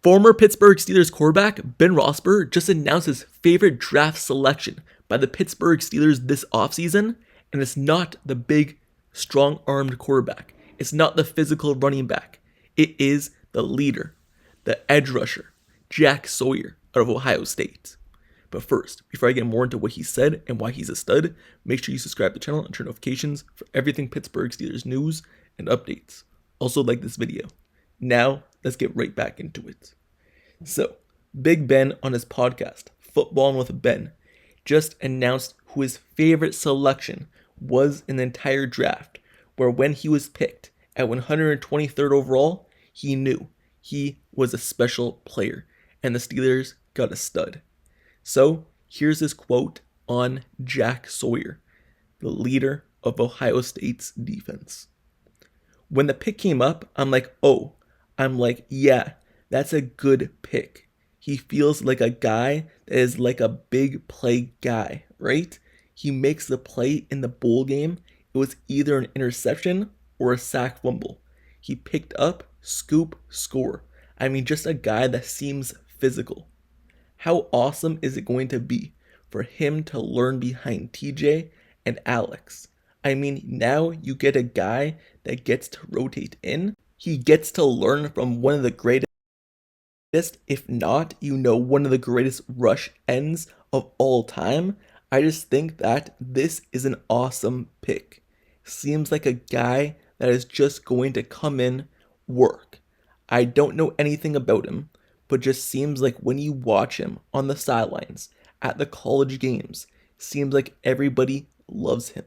Former Pittsburgh Steelers quarterback Ben Roethlisberger just announced his favorite draft selection by the Pittsburgh Steelers this offseason, and it's not the big, strong-armed quarterback. It's not the physical running back. It is the leader, the edge rusher, Jack Sawyer out of Ohio State. But first, before I get more into what he said and why he's a stud, make sure you subscribe to the channel and turn notifications for everything Pittsburgh Steelers news and updates. Also like this video. Now, let's get right back into it. So, Big Ben on his podcast, Footballin' with Ben, just announced who his favorite selection was in the entire draft, where when he was picked at 123rd overall, he knew he was a special player, and the Steelers got a stud. So, here's his quote on Jack Sawyer, the leader of Ohio State's defense. When the pick came up, I'm like, yeah, that's a good pick. He feels like a guy that is like a big play guy, right? He makes the play in the bowl game. It was either an interception or a sack fumble. He picked up, scoop, score. I mean, just a guy that seems physical. How awesome is it going to be for him to learn behind TJ and Alex? I mean, now you get a guy that gets to rotate in. He gets to learn from one of the greatest, if not, one of the greatest rush ends of all time. I just think that this is an awesome pick. Seems like a guy that is just going to come in, work. I don't know anything about him, but just seems like when you watch him on the sidelines, at the college games, seems like everybody loves him.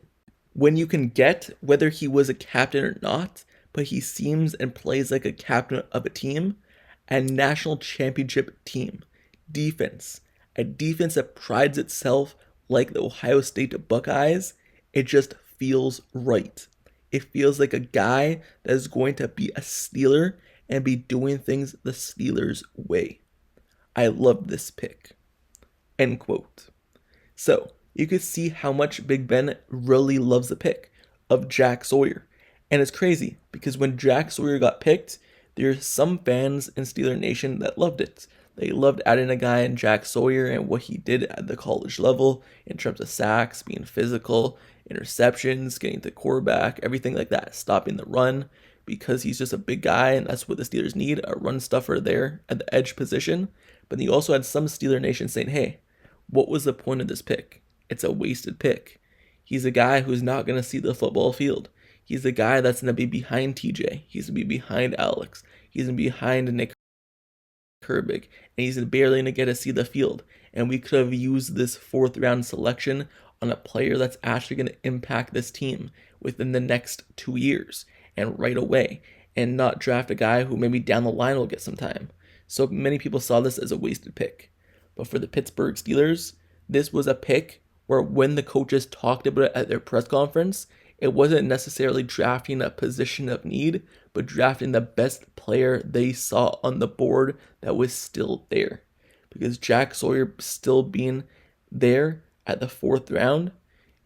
When you can get whether he was a captain or not, but he seems and plays like a captain of a team, a national championship team, defense, a defense that prides itself like the Ohio State Buckeyes, it just feels right. It feels like a guy that is going to be a Steeler and be doing things the Steelers' way. I love this pick. End quote. So, you could see how much Big Ben really loves the pick of Jack Sawyer. And it's crazy because when Jack Sawyer got picked, there's some fans in Steeler Nation that loved it. They loved adding a guy in Jack Sawyer and what he did at the college level in terms of sacks, being physical, interceptions, getting to quarterback, everything like that, stopping the run, because he's just a big guy and that's what the Steelers need, a run stuffer there at the edge position. But then you also had some Steeler Nation saying, hey, what was the point of this pick? It's a wasted pick. He's a guy who's not going to see the football field. He's the guy that's going to be behind TJ. He's going to be behind Alex. He's going to be behind Nick Herbig. And he's barely going to get to see the field. And we could have used this 4th round selection on a player that's actually going to impact this team within the next 2 years and right away. And not draft a guy who maybe down the line will get some time. So many people saw this as a wasted pick. But for the Pittsburgh Steelers, this was a pick where when the coaches talked about it at their press conference, it wasn't necessarily drafting a position of need, but drafting the best player they saw on the board that was still there. Because Jack Sawyer still being there at the 4th round,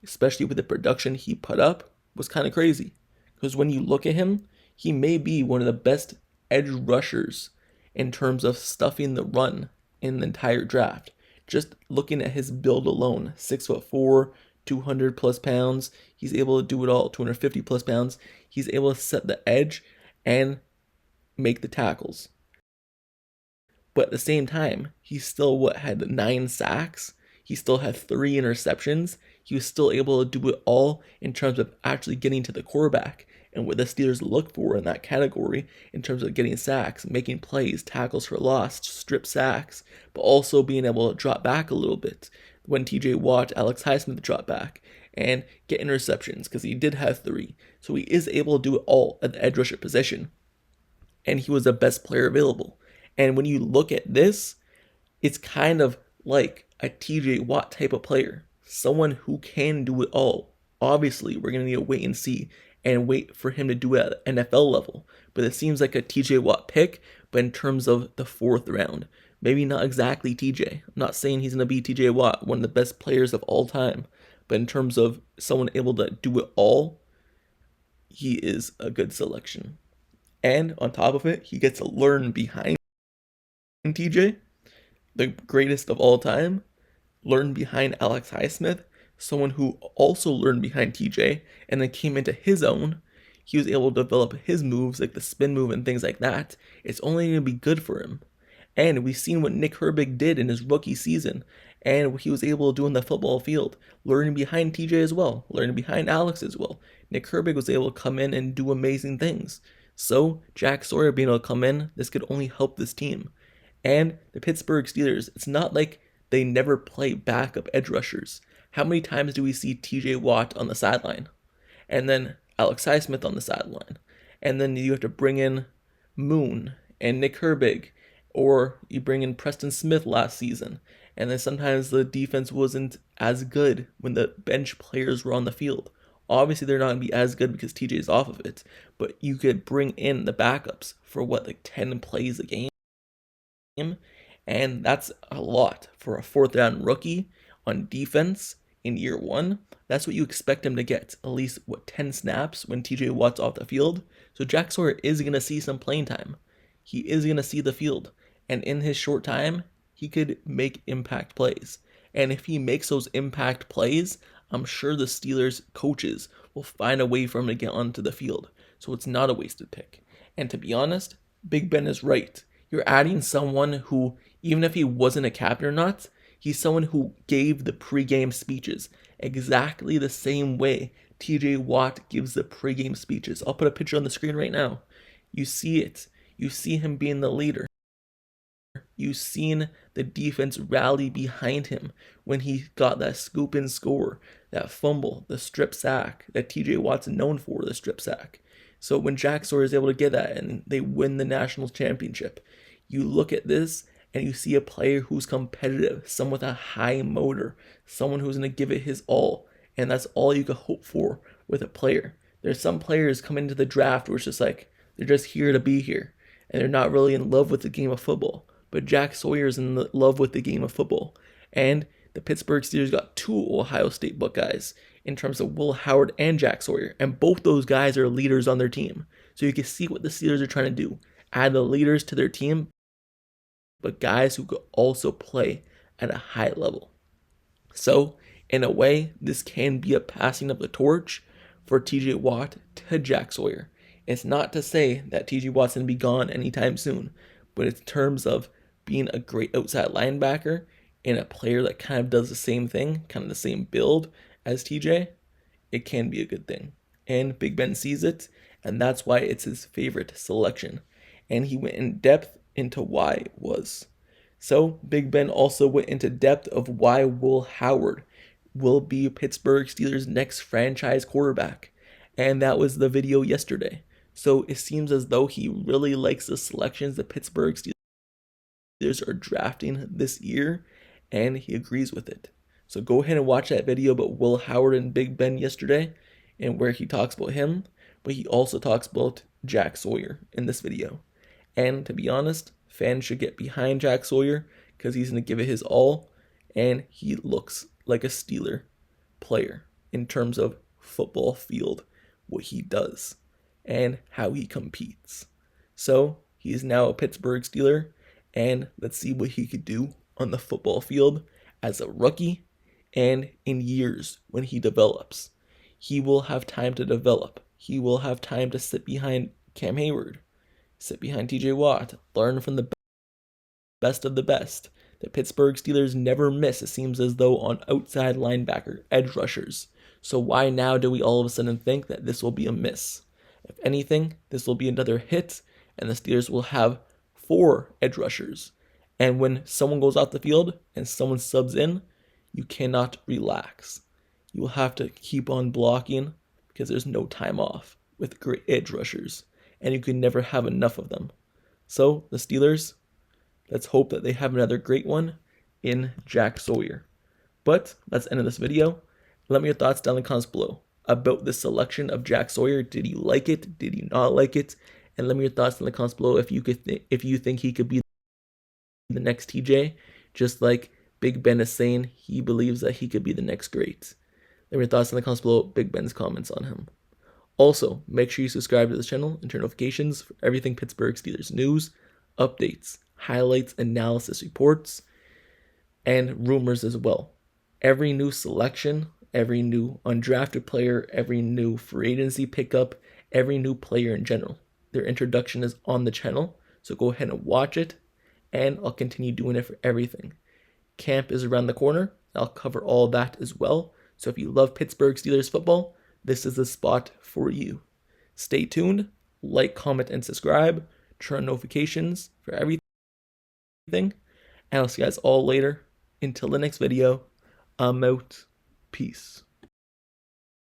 especially with the production he put up, was kind of crazy. Because when you look at him, he may be one of the best edge rushers in terms of stuffing the run in the entire draft. Just looking at his build alone, 6'4", 200 plus pounds, he's able to do it all, 250 plus pounds. He's able to set the edge and make the tackles. But at the same time, he still had 9 sacks. He still had 3 interceptions. He was still able to do it all in terms of actually getting to the quarterback. And what the Steelers look for in that category in terms of getting sacks, making plays, tackles for loss, strip sacks, but also being able to drop back a little bit. When TJ Watt, Alex Highsmith drop back and get interceptions because he did have 3. So he is able to do it all at the edge rusher position. And he was the best player available. And when you look at this, it's kind of like a TJ Watt type of player. Someone who can do it all. Obviously, we're going to need to wait and see and wait for him to do it at NFL level. But it seems like a TJ Watt pick, but in terms of the 4th round. Maybe not exactly TJ. I'm not saying he's going to be TJ Watt, one of the best players of all time. But in terms of someone able to do it all, he is a good selection. And on top of it, he gets to learn behind TJ, the greatest of all time, learned behind Alex Highsmith, someone who also learned behind TJ and then came into his own. He was able to develop his moves, like the spin move and things like that. It's only going to be good for him. And we've seen what Nick Herbig did in his rookie season and what he was able to do in the football field, learning behind TJ as well, learning behind Alex as well. Nick Herbig was able to come in and do amazing things. So Jack Sawyer being able to come in, this could only help this team. And the Pittsburgh Steelers, it's not like they never play backup edge rushers. How many times do we see TJ Watt on the sideline? And then Alex Highsmith on the sideline. And then you have to bring in Moon and Nick Herbig, or you bring in Preston Smith last season. And then sometimes the defense wasn't as good when the bench players were on the field. Obviously, they're not going to be as good because TJ's off of it, but you could bring in the backups for like 10 plays a game. And that's a lot for a fourth down rookie on defense in year one. That's what you expect him to get, at least 10 snaps when TJ Watt's off the field. So Jack Sawyer is going to see some playing time. He is going to see the field. And in his short time, he could make impact plays. And if he makes those impact plays, I'm sure the Steelers coaches will find a way for him to get onto the field. So it's not a wasted pick. And to be honest, Big Ben is right. You're adding someone who, even if he wasn't a captain or not, he's someone who gave the pregame speeches exactly the same way TJ Watt gives the pregame speeches. I'll put a picture on the screen right now. You see it. You see him being the leader. You've seen the defense rally behind him when he got that scoop and score, that fumble, the strip sack that TJ Watt's known for, the strip sack. So when Jack Sawyer is able to get that and they win the national championship, you look at this and you see a player who's competitive, someone with a high motor, someone who's going to give it his all. And that's all you could hope for with a player. There's some players come into the draft where it's just like, they're just here to be here. And they're not really in love with the game of football. But Jack Sawyer's in love with the game of football. And the Pittsburgh Steelers got two Ohio State Buckeyes in terms of Will Howard and Jack Sawyer. And both those guys are leaders on their team. So you can see what the Steelers are trying to do. Add the leaders to their team, but guys who could also play at a high level. So, in a way, this can be a passing of the torch for TJ Watt to Jack Sawyer. It's not to say that TJ Watt's going to be gone anytime soon, but in terms of being a great outside linebacker and a player that kind of does the same thing, kind of the same build as TJ, it can be a good thing. And Big Ben sees it, and that's why it's his favorite selection. And he went in depth into why it was. So Big Ben also went into depth of why Will Howard will be Pittsburgh Steelers' next franchise quarterback. And that was the video yesterday. So it seems as though he really likes the selections the Pittsburgh Steelers are drafting this year, and he agrees with it. So go ahead and watch that video about Will Howard and Big Ben yesterday, and where he talks about him, but he also talks about Jack Sawyer in this video. And to be honest, fans should get behind Jack Sawyer because he's going to give it his all, and he looks like a Steeler player in terms of football field, what he does, and how he competes. So he is now a Pittsburgh Steeler, and let's see what he could do on the football field as a rookie and in years when he develops. He will have time to develop. He will have time to sit behind Cam Hayward, sit behind TJ Watt, learn from the best of the best. The Pittsburgh Steelers never miss, it seems as though, on outside linebacker, edge rushers. So why now do we all of a sudden think that this will be a miss? If anything, this will be another hit, and the Steelers will have 4 edge rushers. And when someone goes off the field and someone subs in, you cannot relax. You will have to keep on blocking because there's no time off with great edge rushers, and you can never have enough of them. So the Steelers, let's hope that they have another great one in Jack Sawyer. But that's the end of this video. Let me know your thoughts down in the comments below about this selection of Jack Sawyer. Did you like it? Did you not like it? And let me know your thoughts in the comments below if you think he could be the next TJ, just like Big Ben is saying he believes that he could be the next great. Let me know your thoughts in the comments below, Big Ben's comments on him. Also, make sure you subscribe to this channel and turn notifications for everything Pittsburgh Steelers news, updates, highlights, analysis reports, and rumors as well. Every new selection, every new undrafted player, every new free agency pickup, every new player in general, their introduction is on the channel. So go ahead and watch it, and I'll continue doing it for everything. Camp is around the corner. I'll cover all that as well. So if you love Pittsburgh Steelers football, this is the spot for you. Stay tuned, like, comment, and subscribe. Turn on notifications for everything. And I'll see you guys all later. Until the next video, I'm out. Peace.